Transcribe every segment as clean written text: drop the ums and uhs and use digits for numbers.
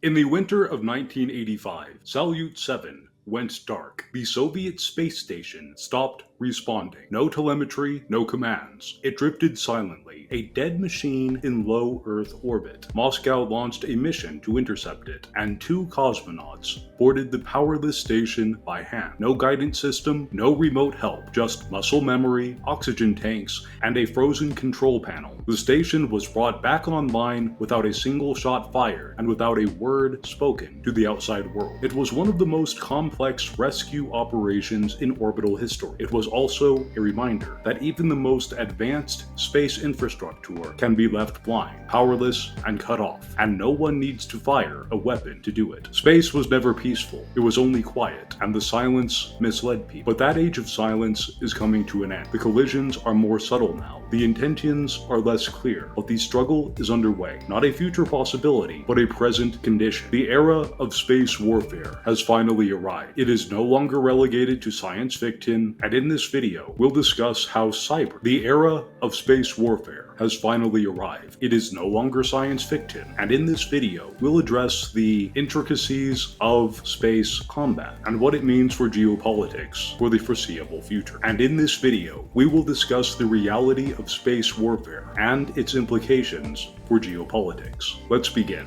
In the winter of 1985, Salyut 7 went dark. The Soviet space station stopped responding. No telemetry, no commands. It drifted silently, a dead machine in low Earth orbit. Moscow launched a mission to intercept it, and 2 cosmonauts boarded the powerless station by hand. No guidance system, no remote help, just muscle memory, oxygen tanks, and a frozen control panel. The station was brought back online without a single shot fired and without a word spoken to the outside world. It was one of the most complex rescue operations in orbital history. It was also a reminder that even the most advanced space infrastructure can be left blind, powerless, and cut off, and no one needs to fire a weapon to do it. Space was never peaceful, it was only quiet, and the silence misled people. But that age of silence is coming to an end. The collisions are more subtle now, the intentions are less clear, but the struggle is underway. Not a future possibility, but a present condition. The era of space warfare has finally arrived. It is no longer relegated to science fiction, and in this video, we'll discuss how the era of space warfare, has finally arrived. It is no longer science fiction, and in this video, we'll address the intricacies of space combat and what it means for geopolitics for the foreseeable future. And in this video, we will discuss the reality of space warfare and its implications for geopolitics. Let's begin.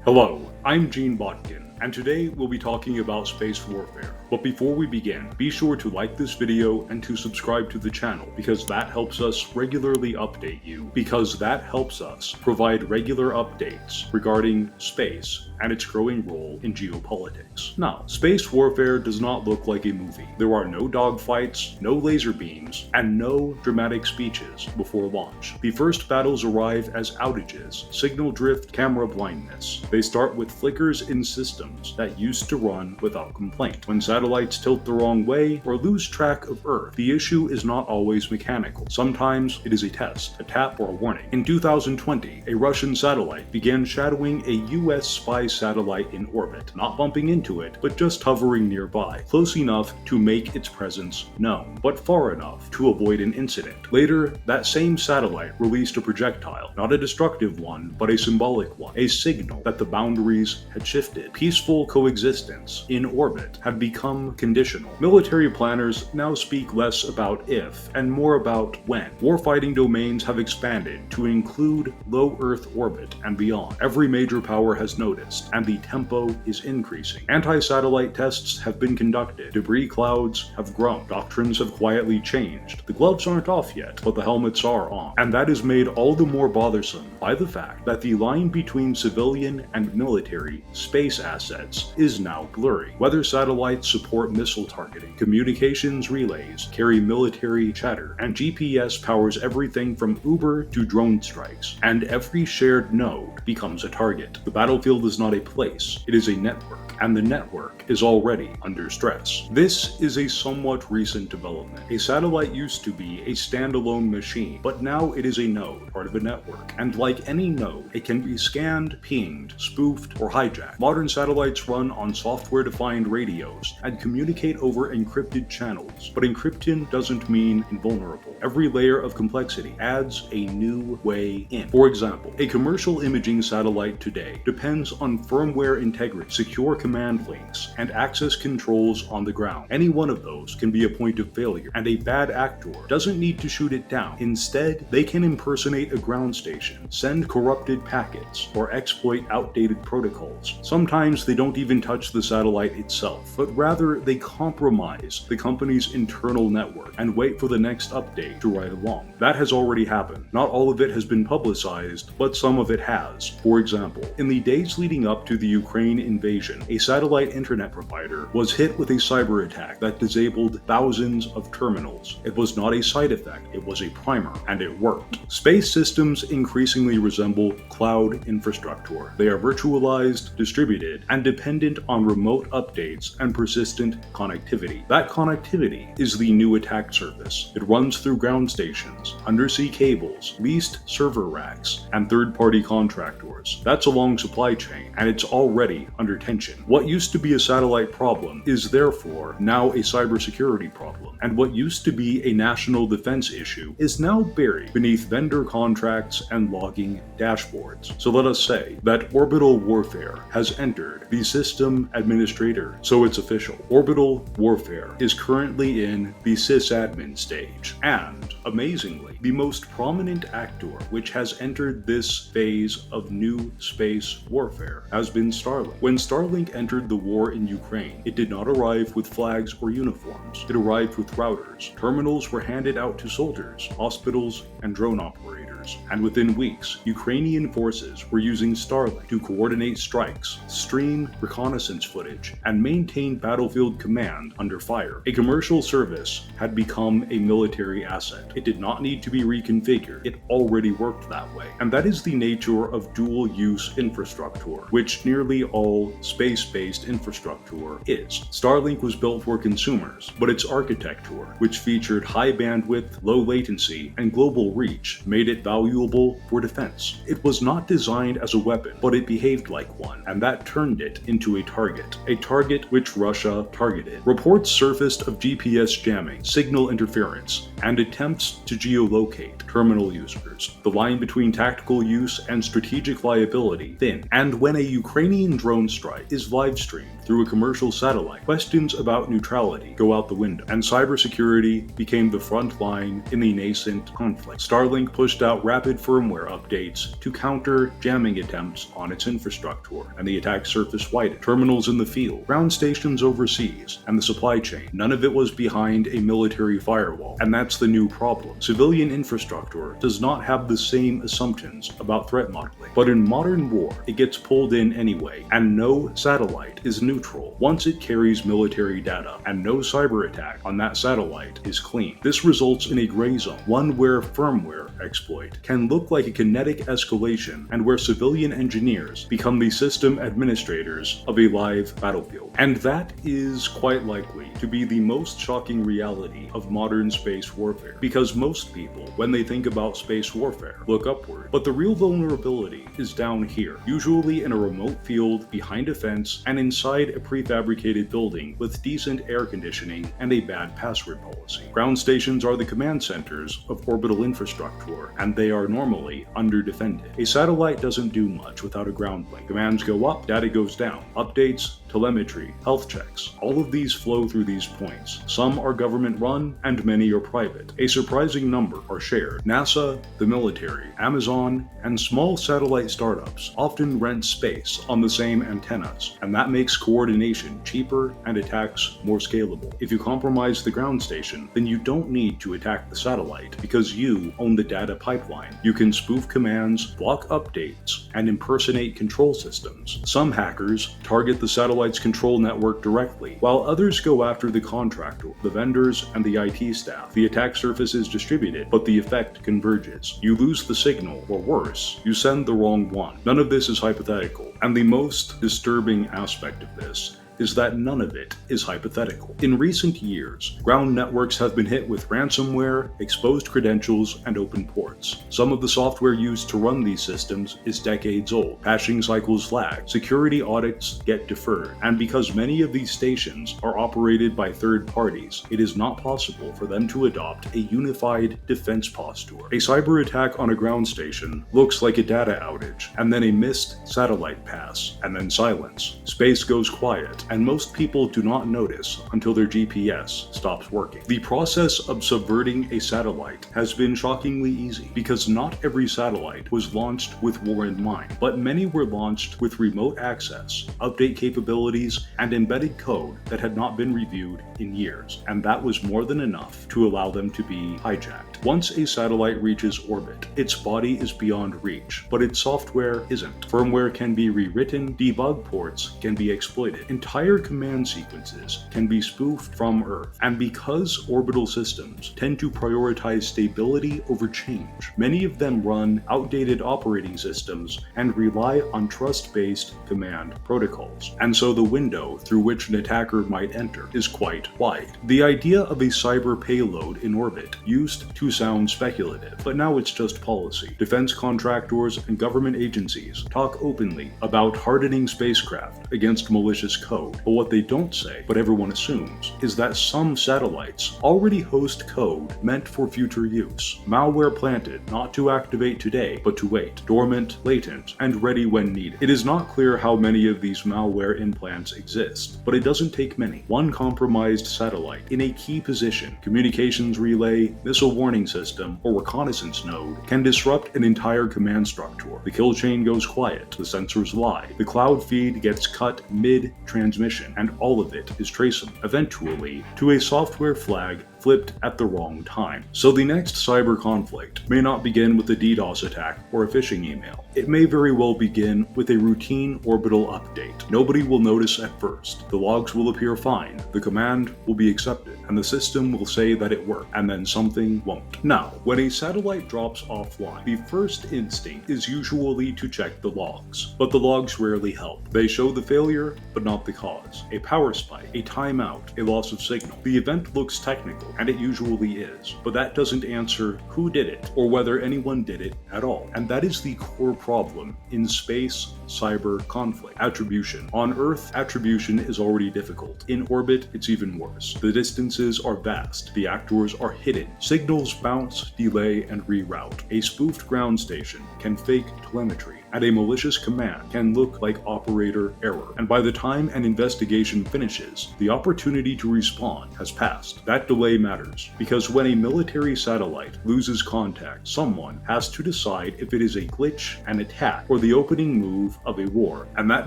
Hello, I'm Gene Botkin, and today we'll be talking about space warfare. But before we begin, be sure to like this video and to subscribe to the channel, because that helps us regularly update you, because that helps us provide regular updates regarding space and its growing role in geopolitics. Now, space warfare does not look like a movie. There are no dogfights, no laser beams, and no dramatic speeches before launch. The first battles arrive as outages, signal drift, camera blindness. They start with flickers in systems that used to run without complaint. When satellites tilt the wrong way or lose track of Earth, the issue is not always mechanical. Sometimes it is a test, a tap, or a warning. In 2020, a Russian satellite began shadowing a US spy satellite in orbit, not bumping into it, but just hovering nearby, close enough to make its presence known, but far enough to avoid an incident. Later, that same satellite released a projectile, not a destructive one, but a symbolic one, a signal that the boundaries had shifted. Peaceful coexistence in orbit had become conditional. Military planners now speak less about if and more about when. Warfighting domains have expanded to include low Earth orbit and beyond. Every major power has noticed, and the tempo is increasing. Anti-satellite tests have been conducted. Debris clouds have grown. Doctrines have quietly changed. The gloves aren't off yet, but the helmets are on. And that is made all the more bothersome by the fact that the line between civilian and military space assets is now blurry. Weather satellites support missile targeting, communications relays carry military chatter, and GPS powers everything from Uber to drone strikes, and every shared node becomes a target. The battlefield is not a place, it is a network, and the network is already under stress. This is a somewhat recent development. A satellite used to be a standalone machine, but now it is a node, part of a network, and like any node, it can be scanned, pinged, spoofed, or hijacked. Modern satellites run on software-defined radios and communicate over encrypted channels, but encryption doesn't mean invulnerable. Every layer of complexity adds a new way in. For example, a commercial imaging satellite today depends on firmware integrity, secure command links, and access controls on the ground. Any one of those can be a point of failure, and a bad actor doesn't need to shoot it down. Instead, they can impersonate a ground station, send corrupted packets, or exploit outdated protocols. Sometimes they don't even touch the satellite itself, but rather they compromise the company's internal network and wait for the next update to ride along. That has already happened. Not all of it has been publicized, but some of it has. For example, in the days leading up to the Ukraine invasion, a satellite internet provider was hit with a cyber attack that disabled thousands of terminals. It was not a side effect, it was a primer, and it worked. Space systems increasingly resemble cloud infrastructure. They are virtualized, distributed, and dependent on remote updates and persistent connectivity. That connectivity is the new attack surface. It runs through ground stations, undersea cables, leased server racks, and third-party contractors. That's a long supply chain, and it's already under tension. What used to be a satellite problem is therefore now a cybersecurity problem, and what used to be a national defense issue is now buried beneath vendor contracts and logging dashboards. So let us say that orbital warfare has entered the system administrator. So it's official. Orbital warfare is currently in the sysadmin stage, and amazingly, the most prominent actor which has entered this phase of new space warfare has been Starlink. When Starlink entered the war in Ukraine, it did not arrive with flags or uniforms. It arrived with routers. Terminals were handed out to soldiers, hospitals, and drone operators. And within weeks, Ukrainian forces were using Starlink to coordinate strikes, stream reconnaissance footage, and maintain battlefield command under fire. A commercial service had become a military asset. It did not need to be reconfigured. It already worked that way. And that is the nature of dual-use infrastructure, which nearly all space-based infrastructure is. Starlink was built for consumers, but its architecture, which featured high bandwidth, low latency, and global reach, made it valuable for defense. It was not designed as a weapon, but it behaved like one, and that turned it into a target which Russia targeted. Reports surfaced of GPS jamming, signal interference, and attempts to geolocate terminal users. The line between tactical use and strategic liability thin, and when a Ukrainian drone strike is live-streamed through a commercial satellite, questions about neutrality go out the window, and cybersecurity became the front line in the nascent conflict. Starlink pushed out rapid firmware updates to counter jamming attempts on its infrastructure, and the attack surface widened. Terminals in the field, ground stations overseas, and the supply chain. None of it was behind a military firewall, and that's the new problem. Civilian infrastructure does not have the same assumptions about threat modeling, but in modern war, it gets pulled in anyway, and no satellite is neutral once it carries military data, and no cyber attack on that satellite is clean. This results in a gray zone, one where firmware exploit can look like a kinetic escalation, and where civilian engineers become the system administrators of a live battlefield. And that is quite likely to be the most shocking reality of modern space warfare, because most people, when they think about space warfare, look upward. But the real vulnerability is down here, usually in a remote field, behind a fence, and inside a prefabricated building with decent air conditioning and a bad password policy. Ground stations are the command centers of orbital infrastructure, and they are normally underdefended. A satellite doesn't do much without a ground link. Commands go up, data goes down. Updates, telemetry, health checks, all of these flow through these points. Some are government-run, and many are private. A surprising number are shared. NASA, the military, Amazon, and small satellite startups often rent space on the same antennas, and that makes coordination cheaper and attacks more scalable. If you compromise the ground station, then you don't need to attack the satellite because you own the data pipeline. You can spoof commands, block updates, and impersonate control systems. Some hackers target the satellite's control network directly, while others go after the contractor, the vendors, and the IT staff. The attack surface is distributed, but the effect converges. You lose the signal, or worse, you send the wrong one. None of this is hypothetical, and the most disturbing aspect of this is that none of it is hypothetical. In recent years, ground networks have been hit with ransomware, exposed credentials, and open ports. Some of the software used to run these systems is decades old. Patching cycles lag, security audits get deferred, and because many of these stations are operated by third parties, it is not possible for them to adopt a unified defense posture. A cyber attack on a ground station looks like a data outage, and then a missed satellite pass, and then silence. Space goes quiet, and most people do not notice until their GPS stops working. The process of subverting a satellite has been shockingly easy, because not every satellite was launched with war in mind, but many were launched with remote access, update capabilities, and embedded code that had not been reviewed in years, and that was more than enough to allow them to be hijacked. Once a satellite reaches orbit, its body is beyond reach, but its software isn't. Firmware can be rewritten, debug ports can be exploited, entire entire command sequences can be spoofed from Earth, and because orbital systems tend to prioritize stability over change, many of them run outdated operating systems and rely on trust-based command protocols, and so the window through which an attacker might enter is quite wide. The idea of a cyber payload in orbit used to sound speculative, but now it's just policy. Defense contractors and government agencies talk openly about hardening spacecraft against malicious code, but what they don't say, but everyone assumes, is that some satellites already host code meant for future use. Malware planted not to activate today, but to wait, dormant, latent, and ready when needed. It is not clear how many of these malware implants exist, but it doesn't take many. One compromised satellite in a key position, communications relay, missile warning system, or reconnaissance node can disrupt an entire command structure. The kill chain goes quiet, the sensors lie, the cloud feed gets cut mid-transmission, and all of it is traceable, eventually, to a software flag flipped at the wrong time. So the next cyber conflict may not begin with a DDoS attack or a phishing email. It may very well begin with a routine orbital update. Nobody will notice at first. The logs will appear fine, the command will be accepted, and the system will say that it worked, and then something won't. Now, when a satellite drops offline, the first instinct is usually to check the logs, but the logs rarely help. They show the failure, but not the cause. A power spike, a timeout, a loss of signal. The event looks technical, and it usually is, but that doesn't answer who did it or whether anyone did it at all. And that is the core problem in space cyber conflict. Attribution. On Earth, attribution is already difficult. In orbit, it's even worse. The distances are vast, the actors are hidden, signals bounce, delay, and reroute. A spoofed ground station can fake telemetry, and a malicious command can look like operator error. And by the time an investigation finishes, the opportunity to respond has passed. That delay matters, because when a military satellite loses contact, someone has to decide if it is a glitch, an attack, or the opening move of a war. And that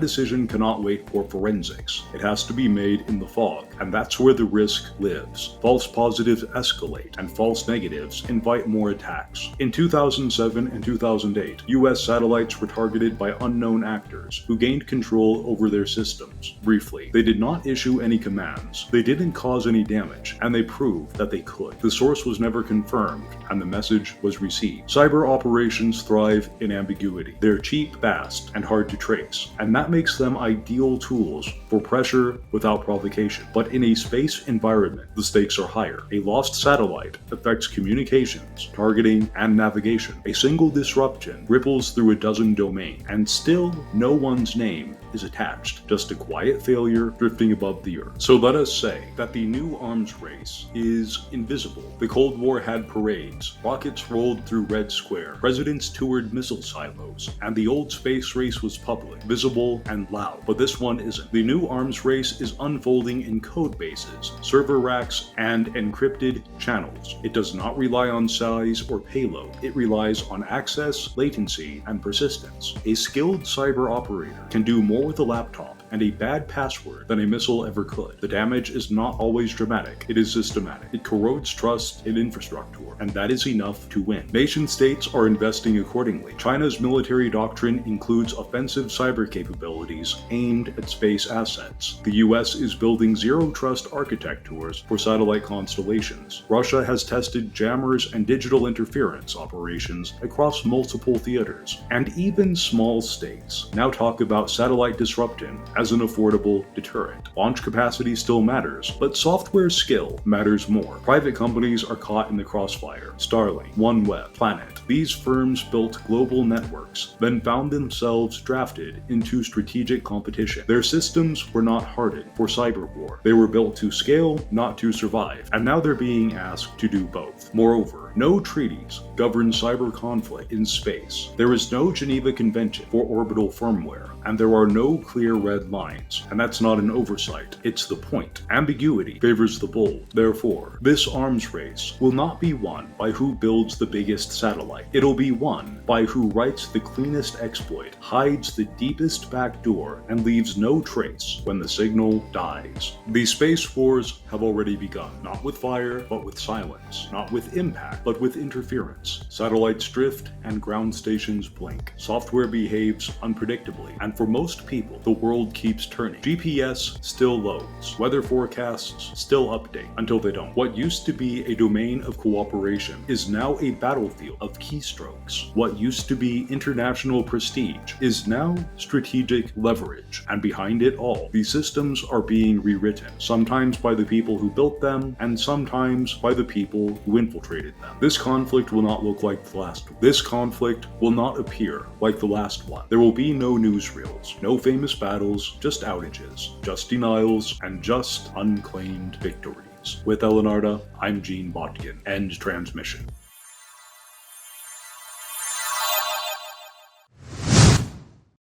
decision cannot wait for forensics. It has to be made in the fog, and that's where the risk lives. False positives escalate, and false negatives invite more attacks. In 2007 and 2008, US satellites were targeted by unknown actors who gained control over their systems. Briefly, they did not issue any commands, they didn't cause any damage, and they proved that they could. The source was never confirmed, and the message was received. Cyber operations thrive in ambiguity. They're cheap, fast, and hard to trace, and that makes them ideal tools for pressure without provocation. But in a space environment, the stakes are higher. A lost satellite affects communications, targeting, and navigation. A single disruption ripples through a dozen domains, and still no one's name is attached, just a quiet failure drifting above the earth. So let us say that the new arms race is invisible. The Cold War had parades, rockets rolled through Red Square, presidents toured missile silos, and the old space race was public, visible, and loud. But this one isn't. The new arms race is unfolding in code bases, server racks, and encrypted channels. It does not rely on size or payload. It relies on access, latency, and persistence. A skilled cyber operator can do more with a laptop and a bad password than a missile ever could. The damage is not always dramatic, it is systematic. It corrodes trust in infrastructure, and that is enough to win. Nation states are investing accordingly. China's military doctrine includes offensive cyber capabilities aimed at space assets. The US is building zero-trust architectures for satellite constellations. Russia has tested jammers and digital interference operations across multiple theaters. And even small states now talk about satellite disruption as an affordable deterrent. Launch capacity still matters, but software skill matters more. Private companies are caught in the crossfire. Starlink, OneWeb, Planet. These firms built global networks, then found themselves drafted into strategic competition. Their systems were not hardened for cyber war. They were built to scale, not to survive. And now they're being asked to do both. Moreover, no treaties govern cyber conflict in space. There is no Geneva Convention for orbital firmware, and there are no clear red lines. And that's not an oversight, it's the point. Ambiguity favors the bold. Therefore, this arms race will not be won by who builds the biggest satellite. It'll be won by who writes the cleanest exploit, hides the deepest backdoor, and leaves no trace when the signal dies. The space wars have already begun, not with fire, but with silence, not with impact, but with interference. Satellites drift and ground stations blink. Software behaves unpredictably, and for most people, the world keeps turning. GPS still loads. Weather forecasts still update until they don't. What used to be a domain of cooperation is now a battlefield of keystrokes. What used to be international prestige is now strategic leverage. And behind it all, these systems are being rewritten, sometimes by the people who built them, and sometimes by the people who infiltrated them. This conflict will not look like the last one. This conflict will not appear like the last one. There will be no newsreels, no famous battles, just outages, just denials, and just unclaimed victories. With Elenarda, I'm Gene Botkin. End transmission.